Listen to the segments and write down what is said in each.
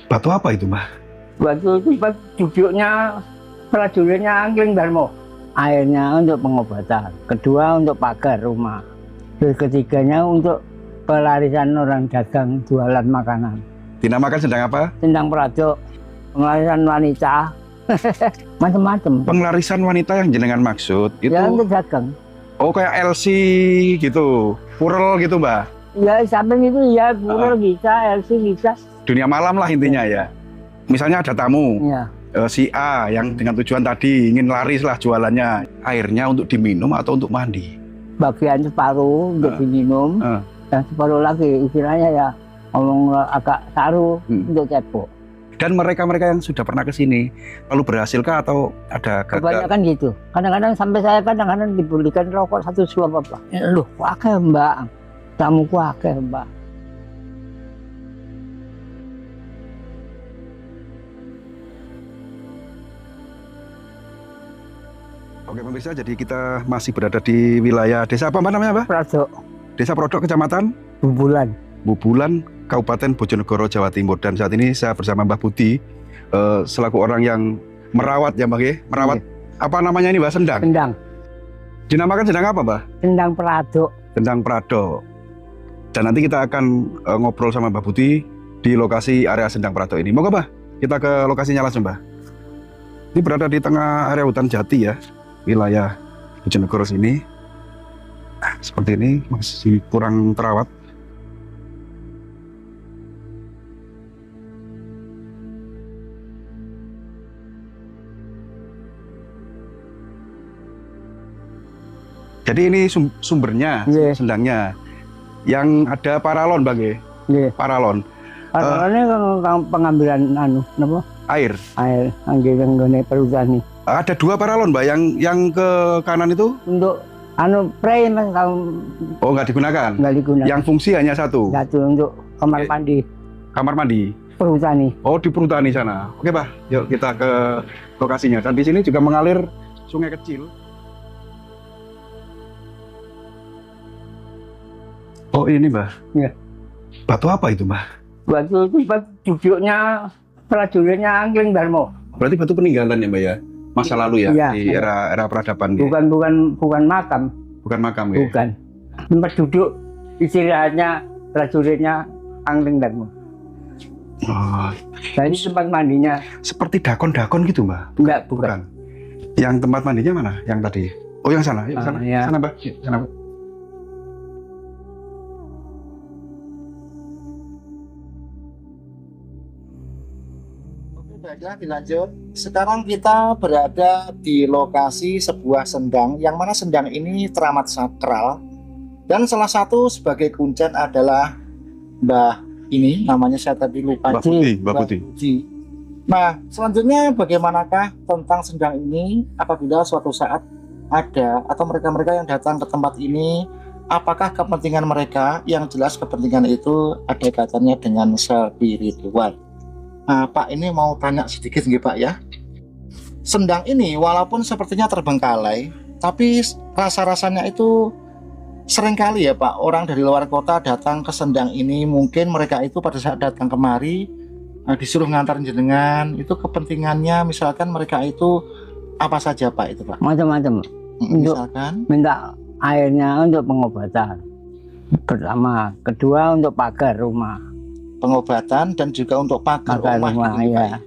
Batu apa itu, Mbah? Batu itu duduknya prajuritnya Angling Darmo. Airnya untuk pengobatan, kedua untuk pagar rumah, terus ketiganya untuk pelarisan orang dagang jualan makanan. Dinamakan sendang apa? Sendang Prado, pelarisan wanita, macam-macam. Penglarisan wanita yang jenengan maksud itu? Ya untuk dagang. Oh, kayak LC gitu, purel gitu, Mbah? Ya samping itu ya purel bisa, LC bisa. Dunia malam lah intinya ya. Misalnya ada tamu, Ya. Si A yang dengan tujuan tadi ingin laris lah jualannya. Airnya untuk diminum atau untuk mandi? Bagian separuh untuk diminum, dan separuh lagi istilahnya ya ngomong agak saru untuk cebok. Dan mereka-mereka yang sudah pernah ke sini lalu berhasilkah atau ada gagal? Kebanyakan gitu. Kadang-kadang sampai saya kadang-kadang dibelikan rokok satu suap apa. Loh, akeh Mbak. Tamuku akeh Mbak. Oke pemirsa, jadi kita masih berada di wilayah desa apa namanya, Mbak? Prado, Desa Prodok, Kecamatan Bubulan. Bubulan, Kabupaten Bojonegoro, Jawa Timur. Dan saat ini saya bersama Mbah Budi selaku orang yang merawat ya, Mbak. Merawat apa namanya ini, Mbak? Sendang. Sendang. Dinamakan sendang apa, Mbak? Sendang Prado. Sendang Prado. Dan nanti kita akan ngobrol sama Mbah Budi di lokasi area Sendang Prado ini. Moga, Mbah, kita ke lokasinya langsung, Mbah. Ini berada di tengah area hutan jati ya, wilayah Bojonegoro sini. Seperti ini, masih kurang terawat. Jadi ini sumbernya, sendangnya. Yang ada paralon, Bang. Paralon. Paralonnya pengambilan air. Air, anggone perhutani. Ada dua paralon, Mbak. Yang ke kanan itu Untuk spray Mas, oh nggak digunakan. nggak digunakan. Yang fungsi hanya satu. Satu untuk kamar mandi Kamar mandi. perhutani. Oh, di perhutani sana. Oke, Pak. Yuk kita ke lokasinya. Dan di sini juga mengalir sungai kecil. Oh, ini, Mbak. Ya. Batu apa itu, Mbak? Batu itu duduknya prajuritnya Angling Darmo. Berarti batu peninggalan ya, Mbak ya? Masa lalu ya, Iya, di era peradaban. Bukan makam. Bukan makam ya? Bukan. Tempat duduk istirahatnya prajuritnya Angling Darmo. Oh. Dan ini tempat mandinya. Seperti dakon-dakon gitu, Mbak? Enggak, bukan. Yang tempat mandinya mana? Yang tadi? Oh, yang sana. Yuk, sana. Ya. Sana, Mbak. Yuk, sana, Mbak. Baiklah, dilanjut. Sekarang kita berada di lokasi sebuah sendang, yang mana sendang ini teramat sakral, dan salah satu sebagai kuncen adalah Mbah ini, namanya saya tadi lupa. Mbah Putih, Mbah Putih. Nah, selanjutnya bagaimanakah tentang sendang ini apabila suatu saat ada atau mereka-mereka yang datang ke tempat ini, apakah kepentingan mereka? Yang jelas kepentingan itu ada kaitannya dengan spiritual. Nah, Pak, ini mau tanya sedikit nggih, Pak ya. Sendang ini walaupun sepertinya terbengkalai, tapi rasa-rasanya itu seringkali ya, Pak, orang dari luar kota datang ke sendang ini, mungkin mereka itu pada saat datang kemari disuruh ngantar jenengan, itu kepentingannya misalkan mereka itu apa saja, Pak, itu, Pak? Macam-macam. Misalkan minta airnya untuk pengobatan. Pertama, kedua untuk pagar rumah. Pengobatan dan juga untuk pagar rumah gitu, ya.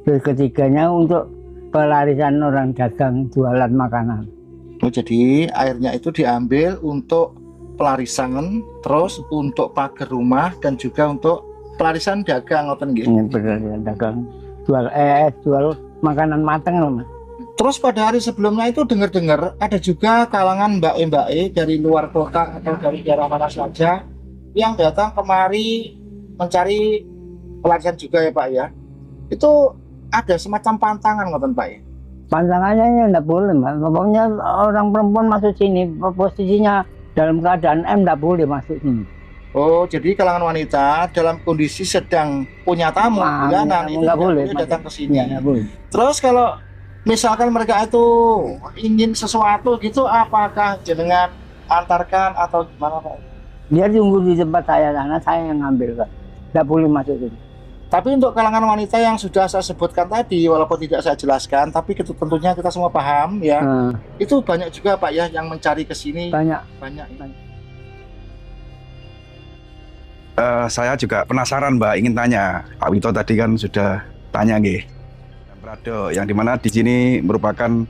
Terus ketiganya untuk pelarisan orang dagang jualan makanan. Oh, jadi airnya itu diambil untuk pelarisan, terus untuk pagar rumah dan juga untuk pelarisan dagang, ngoten nggih. Pelarisan dagang jual makanan matang loh, Mas. Terus pada hari sebelumnya itu dengar-dengar ada juga kalangan mbak-mbak dari luar kota atau dari daerah mana saja yang datang kemari mencari pelarisan juga ya, Pak ya. Itu ada semacam pantangan, ngoten, Pak ya? Pantangannya ya enggak boleh, Mas. Pokoknya orang perempuan masuk sini posisinya dalam keadaan enggak boleh masuk sini. Oh, jadi kalangan wanita dalam kondisi sedang punya tamu bulanan itu enggak boleh datang ke sini. Ya, boleh. Terus kalau misalkan mereka itu ingin sesuatu gitu, apakah jenengan antarkan atau gimana, Pak? Dia tunggu di tempat saya sana, saya yang ngambil, Pak. Enggak boleh masuk sini. Tapi untuk kalangan wanita yang sudah saya sebutkan tadi, walaupun tidak saya jelaskan, tapi tentunya kita semua paham ya. Itu banyak juga Pak ya yang mencari ke sini. Banyak. Saya juga penasaran Mbak, ingin tanya. Pak Wito tadi kan sudah tanya nggih. Prado yang dimana di sini merupakan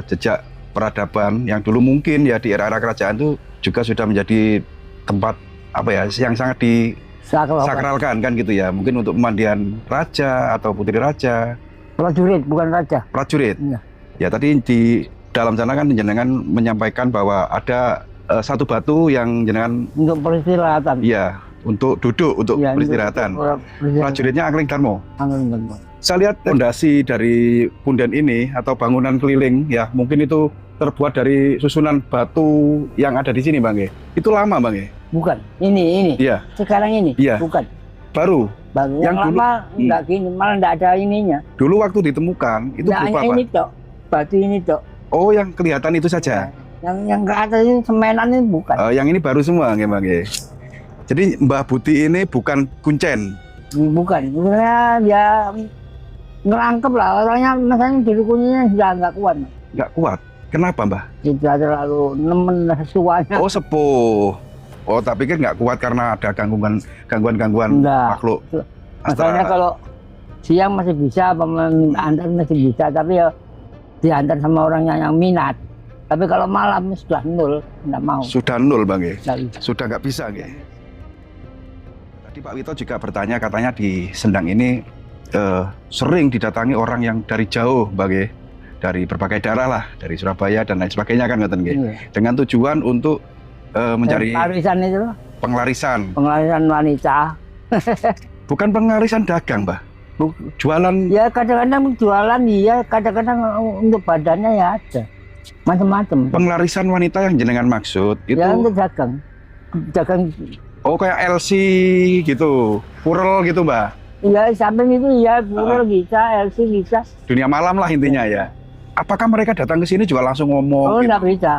jejak peradaban yang dulu mungkin ya di era-era kerajaan itu juga sudah menjadi tempat apa ya yang sangat disakralkan kan gitu ya. Mungkin untuk pemandian raja atau putri raja. Prajurit bukan raja. Prajurit. Iya. Ya tadi di dalam sana kan jenengan menyampaikan bahwa ada satu batu yang jenengan Untuk peristirahatan. iya untuk duduk untuk Ya, peristirahatan. Prajuritnya Angling Darmo. Angling Darmo. Saya lihat fondasi dari punden ini atau bangunan keliling ya mungkin itu terbuat dari susunan batu yang ada di sini Bang Ge. Itu lama Bang Ge? Bukan. Ini. Iya. Sekarang ini. Iya. Bukan. Baru. Baru. Yang Yang dulu- lama enggak gini, malah enggak ada ininya. Dulu waktu ditemukan itu Nah, berupa hanya apa? ini tok. Batu ini tok. Oh yang kelihatan itu saja. Yang ke atas ini semenan ini bukan. Yang ini baru semua nggih Bang Ge. Jadi Mbah Buti ini bukan kuncen. Bukan. Sebenarnya dia ngerangkep lah orangnya, misalnya diri kunyinya sudah nggak kuat. Nggak kuat. Kenapa Mbah? Tidak terlalu nemen sesuanya. Oh sepuh. Oh tapi kan nggak kuat karena ada gangguan Enggak. makhluk. Masalahnya Astral. kalau siang masih bisa, antar masih bisa, tapi ya diantar sama orangnya yang minat. Tapi kalau malam sudah nol, nggak mau. Sudah nol Bang Ge. Nggak bisa. Sudah nggak bisa Ge. Tadi Pak Wito juga bertanya katanya di Sendang ini sering didatangi orang yang dari jauh Bang Ge. Dari berbagai daerah lah, dari Surabaya dan lain sebagainya kan ngoten Ge. Iya. Dengan tujuan untuk mencari Parisan itu loh, penglarisan. penglarisan wanita. Bukan penglarisan dagang, Mbah. Jualan Ya kadang-kadang jualan, iya kadang-kadang untuk badannya ya ada. Macam-macam. penglarisan wanita yang jenengan maksud itu. Ya untuk dagang. Dagang. Oh kayak LC gitu, purel gitu Mbak. Iya samping itu ya pura bisa, LC bisa. Dunia malam lah intinya ya. Apakah mereka datang ke sini juga langsung ngomong? Oh gitu? enggak bisa.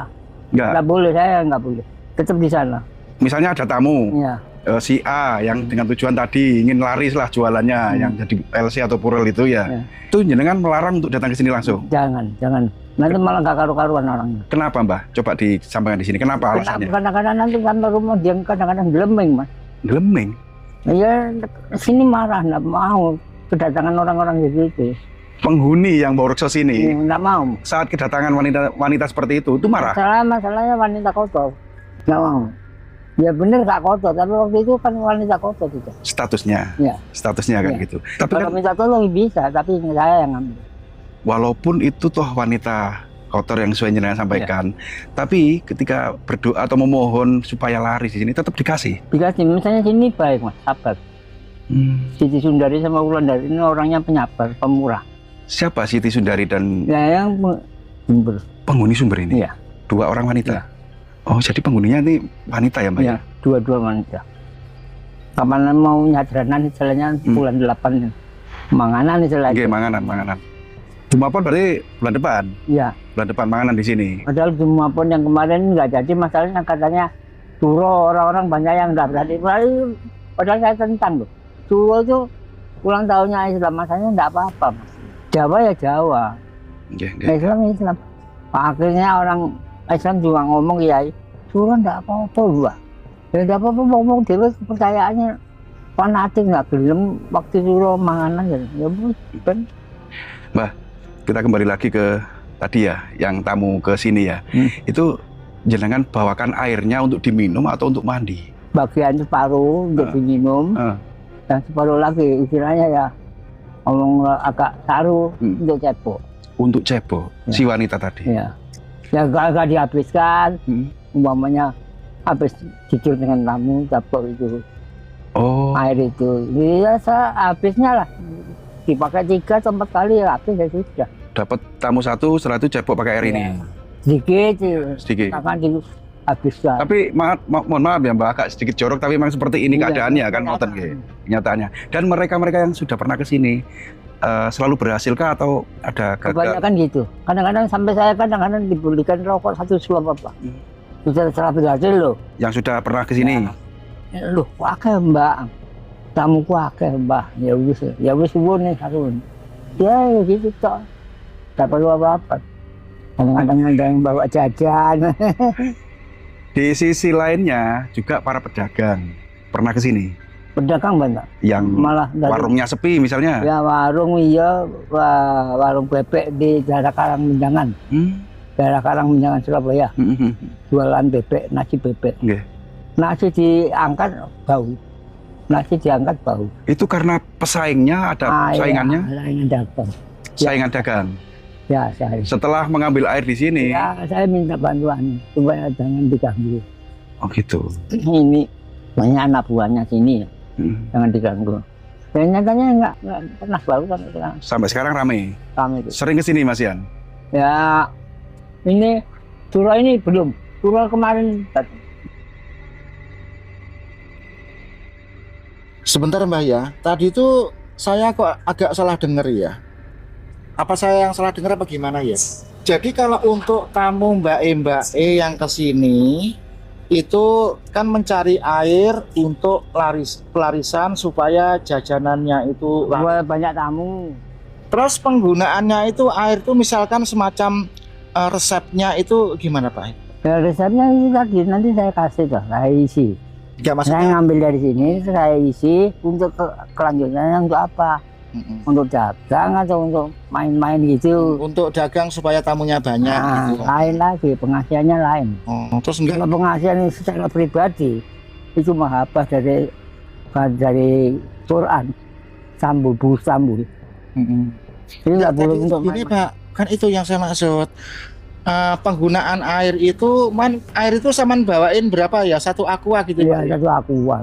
Nggak. Enggak boleh, saya enggak boleh. Tetap di sana. Misalnya ada tamu, Iya. si A yang dengan tujuan tadi ingin laris lah jualannya, yang jadi LC atau purel itu ya. Ya. Itu jenengan melarang untuk datang ke sini langsung. Jangan. Nanti malah enggak karu-karuan orangnya. Kenapa Mbah? Coba disampaikan di sini. Kenapa alasannya? Kadang-kadang nanti sampai rumah dia kadang-kadang gelembeng, Mas. Gelembeng. Ya sini marah, enggak mau kedatangan orang-orang gitu. Penghuni yang Borokso sini Enggak mau. saat kedatangan wanita seperti itu marah. Masalahnya wanita kotor. Enggak mau. Ya bener gak kotor, tapi waktu itu kan wanita kotor juga. Statusnya, Ya. statusnya kan Iya. gitu. Tapi Kalau kan minta tolong bisa, tapi saya yang ngambil. walaupun itu toh wanita kotor yang sesuai jenengan sampaikan, tapi ketika berdoa atau memohon supaya laris di sini tetap dikasih. Dikasih, misalnya sini baik Mas, sabar. Siti Sundari sama Wulandari ini orangnya penyabar, pemurah. Siapa Siti Sundari dan Ya yang jember. penghuni sumber ini? Iya. Dua orang wanita. Iya. Oh jadi penghuninya ini wanita ya Mbak? Ya, dua-dua wanita. Kapan mau nyadranan istilahnya bulan 8 manganan istilahnya. Oke, manganan. Jumapon berarti bulan depan. Iya. Bulan depan manganan di sini. Padahal semua pun yang kemarin nggak jadi, masalahnya katanya Suro, orang-orang banyak yang nggak berani. Padahal saya tentang loh. Suro itu ulang tahunnya Islam, masanya nggak apa-apa Mas. Jawa ya Jawa, Oke. Islam ya Islam. Akhirnya orang Islam juga ngomong Kiai, Suro nggak apa-apa gua. Ya nggak apa-apa, ngomong dewa kepercayaannya fanatik nggak gelem waktu Suro manganan ya bukan. Mbah, kita kembali lagi ke tadi ya, yang tamu ke sini ya. Itu jenengan bawakan airnya untuk diminum atau untuk mandi? Bagian separuh untuk diminum, dan separuh lagi istilahnya ya ngomong agak saru untuk cebok. Untuk cebok, Ya. si wanita tadi. Ya, ya agak dihabiskan, umpamanya habis tidur dengan tamu cebok itu Oh, air itu, ya habisnya lah dipakai 3 atau 4 kali ya habis ya sudah. dapat tamu satu, setelah itu cebok pakai air ini. Ya. Sedikit, Sedikit. akan dihabiskan. Tapi mohon maaf ya Mbak, agak sedikit jorok, tapi memang seperti ini Iya, keadaannya kan, kenyataan. ngoten nggih, kenyataannya. Dan mereka-mereka yang sudah pernah ke sini selalu berhasilkah atau ada gagal? Kebanyakan gitu. Kadang-kadang sampai saya kadang-kadang dibelikan rokok 1 suap apa. Sudah berhasil loh. Yang sudah pernah ke sini? Loh, pakai Mbak. tamuku akeh mbah, ya wis suwun nih aku. Ya gitu tok. Tak perlu apa-apa. Kadang-kadang ada yang bawa jajan. Di sisi lainnya juga para pedagang pernah ke sini Pedagang banyak. yang Malah dari, warungnya sepi misalnya. ya warung iya, warung bebek di daerah Karangmenjangan. Daerah Karangmenjangan Surabaya. Jualan bebek, nasi bebek. Nggih. Nasi diangkat bau. Nasi diangkat bau. Itu karena pesaingnya ada saingannya, Ya, saingan dagang. saingan dagang. Ya, saya. Setelah mengambil air di sini. Ya, saya minta bantuan supaya jangan diganggu. Oh gitu. Ini banyak anak buahnya sini, jangan diganggu. Dan nyatanya nggak pernah bau sampai sekarang. Sampai sekarang rame. Kami itu. Sering ke sini Mas Yan? Ya, ini surau ini belum. Surau kemarin Sebentar Mbah ya, tadi itu saya kok agak salah dengar ya. Apa saya yang salah dengar apa gimana ya? Jadi kalau untuk tamu Mbak E yang kesini itu kan mencari air untuk pelarisan supaya jajanannya itu buat banyak tamu. Terus penggunaannya itu air itu misalkan semacam resepnya itu gimana Pak? Ya, resepnya itu tadi nanti saya kasih tuh, saya isi. Enggak Saya maksudnya ngambil dari sini, saya isi untuk kelanjutannya untuk apa? Untuk dagang atau untuk main-main gitu. untuk dagang supaya tamunya banyak Nah, gitu. lain lagi, pengasihannya lain. Oh, terus enggak Kalau pengasihan secara pribadi itu mahabbah dari Quran, sambul. Jadi nggak Tadi boleh itu untuk gini main-main. Pak, kan itu yang saya maksud. Penggunaan air itu, air itu saman bawain berapa ya? Satu aqua gitu Pak. Iya, satu aqua.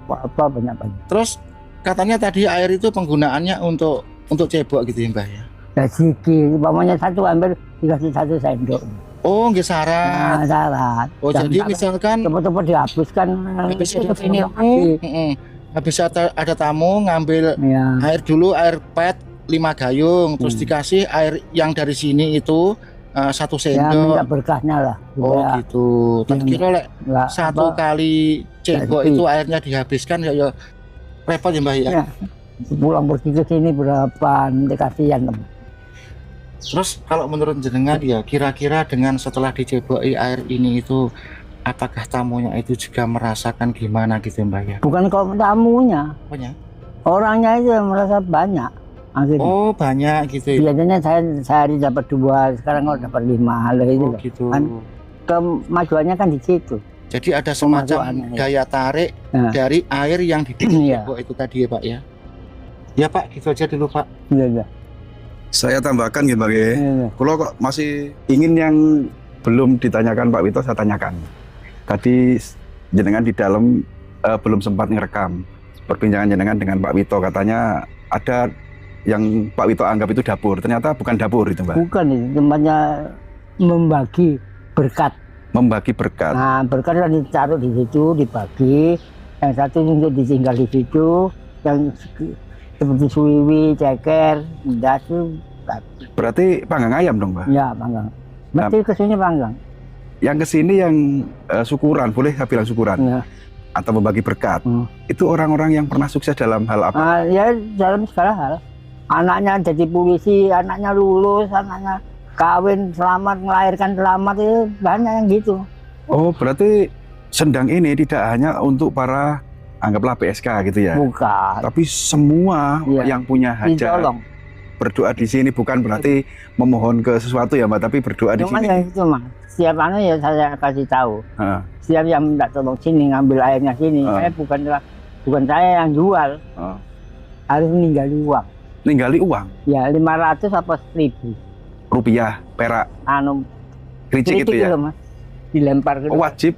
Apa banyak. Terus katanya tadi air itu penggunaannya untuk cebok gitu ya Mbah ya. Ya sedikit, umpamanya satu ambil dikasih 1 sendok. Oh, nggak syarat. Nah, syarat. Oh, jadi misalkan cepet-cepet dihabiskan. habis itu ada ini tamu, lagi. habis ada tamu ngambil Ya. air dulu, air PET 5 gayung, terus dikasih air yang dari sini itu 1 Ya, minta sendok. berkahnya lah. Oh supaya gitu. Tak yang kira lek nggak satu apa, kali cebok Jadi- itu airnya dihabiskan ya repot ya Mbah ya. Ya. pulang pergi ke sini berapa nanti kasihan. Terus kalau menurut jenengan ya kira-kira dengan setelah diceboki air ini itu apakah tamunya itu juga merasakan gimana gitu Mbah ya? Bukan kok tamunya, Apanya? orangnya itu yang merasa banyak. Akhirnya. Oh banyak gitu ya. Biasanya saya sehari dapat 2, sekarang kok dapat 5 lah itu. Oh gitu. Kan kemajuannya kan di situ. Jadi ada semacam Pemasukannya, ya. daya tarik Nah. dari air yang Iya. dicebok itu tadi ya Pak ya. Ya Pak, gitu aja dulu Pak. Iya. Saya tambahkan gitu Pak. Iya. Kalau kok masih ingin yang belum ditanyakan Pak Wito, saya tanyakan. Tadi jenengan di dalam belum sempat ngerekam perbincangan jenengan dengan Pak Wito, katanya ada yang Pak Wito anggap itu dapur, ternyata bukan dapur itu Mbak. Bukan itu tempatnya membagi berkat. Membagi berkat. Nah, berkat kan ditaruh di situ, dibagi. Yang satu untuk ditinggal di situ, yang seperti suwiwi, ceker, das itu Berarti panggang ayam dong Mbak. ya panggang. Mesti kesini panggang. Yang kesini yang syukuran, boleh saya bilang syukuran, Ya. atau membagi berkat. Hmm. Itu orang-orang yang pernah sukses dalam hal apa? Nah, ya dalam segala hal. Anaknya jadi polisi, anaknya lulus, anaknya kawin selamat, melahirkan selamat, itu banyak yang gitu. Oh, berarti sendang ini tidak hanya untuk para anggaplah PSK gitu ya. Bukan. Tapi semua Iya. yang punya hajat Ditolong. berdoa di sini bukan berarti memohon ke sesuatu ya Mbak, tapi berdoa di Cuman sini. ya itu Mas. Setiap anu ya saya kasih tahu. Heeh. Setiap yang minta tolong sini ngambil airnya sini, saya bukan saya yang jual, Oh. harus ninggalin uang. Ninggali uang, Ya 500 apa 1000. rupiah, perak, Anu kericik itu ya. loh, Mas. Dilempar ke. Oh, wajib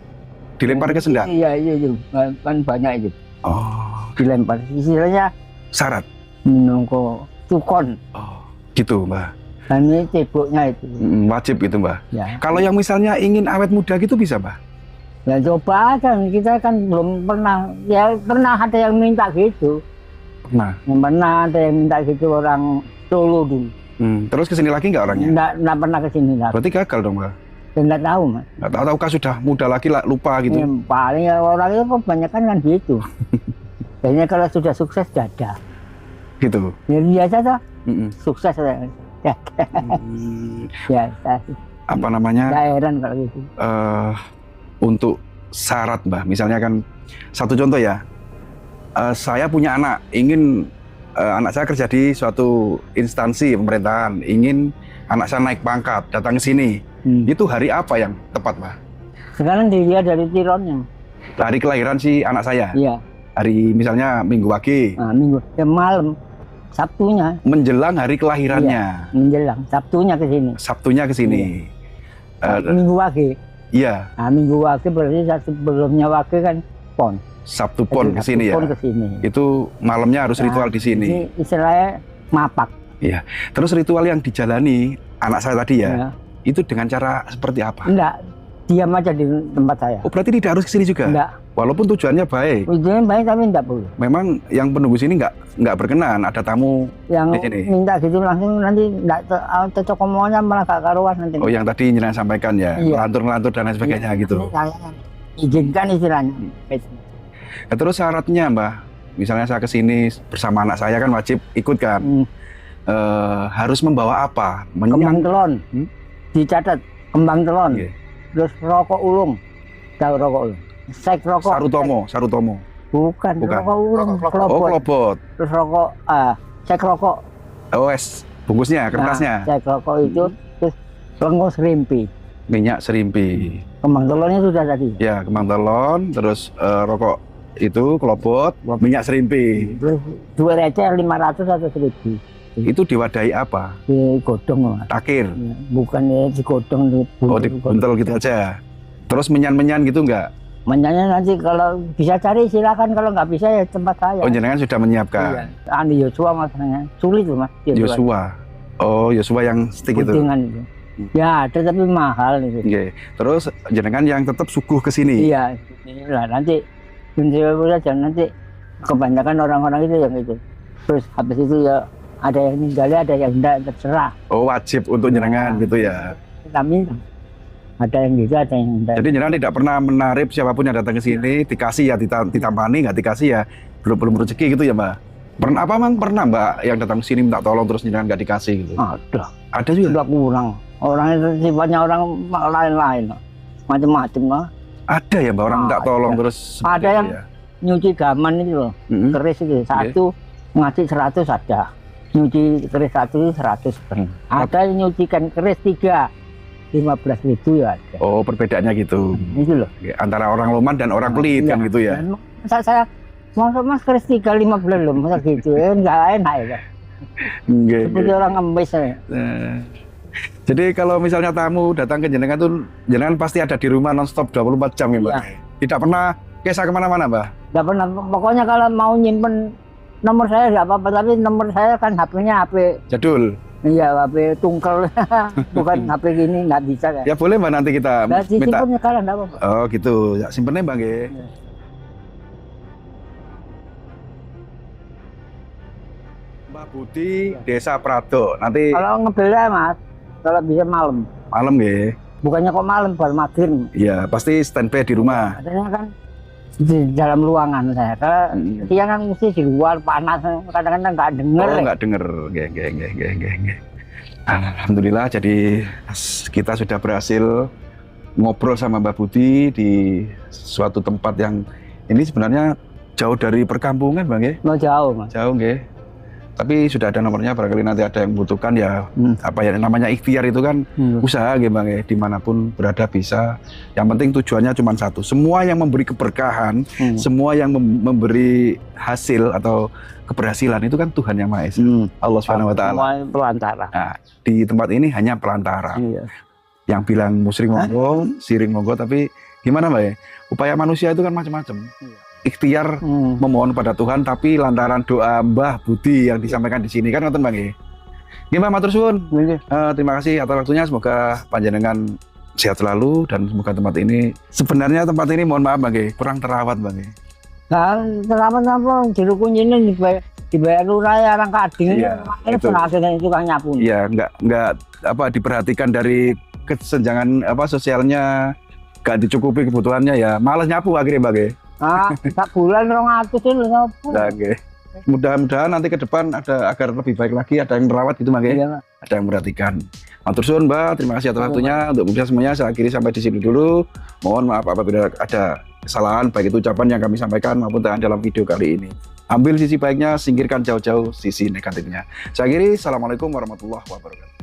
dilempar ke sendang. Iya itu. Kan banyak itu. Oh, Dilempar. Istilahnya syarat. menunggu tukon. Oh, gitu Mbak. Dan ini ceboknya itu. Wajib itu Mbak. Ya. Kalau yang misalnya ingin awet muda gitu bisa Mbak? Ya coba aja, kita kan belum pernah. Ya pernah ada yang minta gitu. Nah, Yang pernah ada yang minta gitu orang Solo dulu. terus kesini lagi nggak orangnya? Nggak pernah kesini lagi. Berarti gagal dong Mbak. Nggak tahu Mas. Nggak tahu kah sudah muda lagi lah, lupa gitu. Yang paling ya orang itu kebanyakan kan gitu. Biasanya kalau sudah sukses dada. Gitu. Ya biasa toh, Mm-mm. sukses ya. Biasa. Apa namanya? Nggak heran kalau gitu. Untuk syarat Mbah, misalnya kan satu contoh ya, saya punya anak, ingin anak saya kerja di suatu instansi pemerintahan, ingin anak saya naik pangkat, datang ke sini, itu hari apa yang tepat Mbah? Sekarang dilihat dari tironnya. Hari kelahiran si anak saya, Iya. hari misalnya Minggu Wage, Nah, minggu ya malam, Sabtunya menjelang hari kelahirannya, menjelang Sabtunya ke sini. Sabtunya ke sini. Minggu Wage. Iya, Nah, Minggu Wage berarti sebelumnya Wage kan Pon. Sabtu Pon Jadi ke sini ya. Pon ke sini. Itu malamnya harus Nah, ritual di sini. Ini istilahnya mapak. Terus ritual yang dijalani anak saya tadi ya, Ya. itu dengan cara seperti apa? Enggak, diam aja di tempat saya. Oh berarti tidak harus ke sini juga? Enggak, Walaupun tujuannya baik. tujuannya baik tapi enggak boleh. Memang yang penunggu sini nggak berkenan, ada tamu. Yang Di sini. minta gitu langsung nanti enggak cocok omongannya malah gak karuan nanti. Oh yang tadi jenengan sampaikan ya, Iya. ngelantur-ngelantur dan lain sebagainya gitu. Ini saya izinkan istilahnya. Nah, terus syaratnya Mbah, misalnya saya ke sini bersama anak saya kan wajib ikut kan. Harus membawa apa? Kembang telon. Hmm? Dicatat kembang telon. Iya. Terus rokok ulung. Tahu rokok ulung? Sek rokok. Sarutomo. Bukan, Bukan. rokok ulung, Rokok Oh kelopot. klopot. Terus rokok sek rokok. OS bungkusnya, kertasnya. Nah, sek rokok itu terus lengo serimpi. Minyak serimpi. Kembang telonnya sudah tadi. Ya, kembang telon, terus rokok itu klopot, minyak serimpi. Terus dua receh 500 atau 1000. Itu diwadahi apa? Digodong Mas. Takir. Ya, bukan ya digodong di Oh, dibuntel gitu aja. Terus menyan-menyan gitu enggak? Menyanya nanti kalau bisa cari silakan, kalau nggak bisa ya tempat saya. Oh, jenengan sudah menyiapkan. Iya. Andi Yosua masanya sulit tuh Mas. Yosua. Oh, Yosua yang stick itu. Guntingan itu. Ya, tetapi mahal itu. Oke. Terus jenengan yang tetap suguh ke sini. Iya, inilah nanti Indonesia jangan nanti kebanyakan orang-orang itu yang itu. Terus habis itu ya ada yang ninggalin, ada yang enggak, terserah. Oh, wajib untuk jenengan gitu ya. Kami ada yang gitu, ada yang enggak. Jadi jenengan tidak pernah menarik siapapun yang datang ke sini, dikasih ya ditampani, nggak dikasih ya belum rezeki gitu ya, Mbak. Pernah apa Mang? Pernah Mbak yang datang ke sini minta tolong terus jenengan nggak dikasih gitu? Ada juga. Sudah kurang. Orang itu sifatnya orang lain-lain, macam-macam lah. Ada ya Mbak orang minta tolong terus. Ada seperti yang itu ya? nyuci gaman itu loh, keris itu satu ngasih 100 ada. Nyuci keris satu itu 100 pernah. Ada yang nyucikan keris 3, 15.000 ya ada. Oh perbedaannya gitu. Itu loh. Oke, antara orang loman dan orang pelit kan gitu ya. Dan masa saya mas keris 3, 15 loh, masa gitu ya nggak enak ya. Oke, Seperti oke. orang ngemis ya. Jadi kalau misalnya tamu datang ke jenengan tuh jenengan pasti ada di rumah nonstop 24 jam ya Mbak. Iya. Tidak pernah kisah kemana-mana Mbak. Nggak pernah, pokoknya kalau mau nyimpen nomor saya nggak apa-apa, tapi nomor saya kan HP-nya HP, Jadul. iya HP tungkel, bukan HP gini nggak bisa kan. Ya boleh Mbak nanti kita Nah, minta. disimpan sekarang nggak apa-apa. Oh gitu. Ya, simpennya Mbak nggih. Iya. Mbak Budi, Desa Prado. Nanti Kalau ngebelnya mas, kalau bisa malam, malam nggih. bukannya kok malam baru maghrib. Iya, pasti standby di rumah. Katanya kan di dalam ruangan saya. Kalau siang kan mesti di luar panas, kadang-kadang nggak denger. Oh, nggak denger. Nggih. Alhamdulillah, jadi kita sudah berhasil ngobrol sama Mbak Budi di suatu tempat yang ini sebenarnya jauh dari perkampungan, Bang nggih. Mau jauh mas. Jauh nggih. Tapi sudah ada nomornya, barangkali nanti ada yang membutuhkan ya apa ya namanya ikhtiar itu kan usaha nggih Bang nggih, dimanapun berada bisa. Yang penting tujuannya cuma satu. Semua yang memberi keberkahan, semua yang memberi hasil atau keberhasilan itu kan Tuhan yang Maha Esa. Allah Subhanahu wa taala. Semua pelantara. Nah, di tempat ini hanya pelantara. Iya. Yang bilang musrik monggo, siring monggo, tapi gimana Mbak ya? Upaya manusia itu kan macam-macam. Ikhtiar memohon pada Tuhan, tapi lantaran doa Mbah Budi yang disampaikan di sini kan ngoten Bang nggih. Nggih Mbak matur suwun. Terima kasih atas waktunya, semoga panjenengan sehat selalu dan semoga tempat ini sebenarnya tempat ini mohon maaf Bang nggih, kurang terawat Bang nggih. Nah, selamat apa jeruk kunyitnya dibayar lurah ya orang kading. Iya, Ini itu. penghasilan tukang nyapu. Iya, nggak apa diperhatikan dari kesenjangan apa sosialnya, nggak dicukupi kebutuhannya ya, malas nyapu akhirnya Bang nggih. Tak bulan 200 lho sapa. Nah, oke. Mudah-mudahan nanti ke depan ada agar lebih baik lagi, ada yang merawat gitu Mbak. Iya, Pak. Ada yang memperhatikan. Matur suwun Mbak, terima kasih atas waktunya. Untuk pemirsa semuanya saya akhiri sampai di sini dulu. Mohon maaf apabila ada kesalahan baik itu ucapan yang kami sampaikan maupun dalam video kali ini. Ambil sisi baiknya, singkirkan jauh-jauh sisi negatifnya. Saya akhiri, assalamualaikum warahmatullahi wabarakatuh.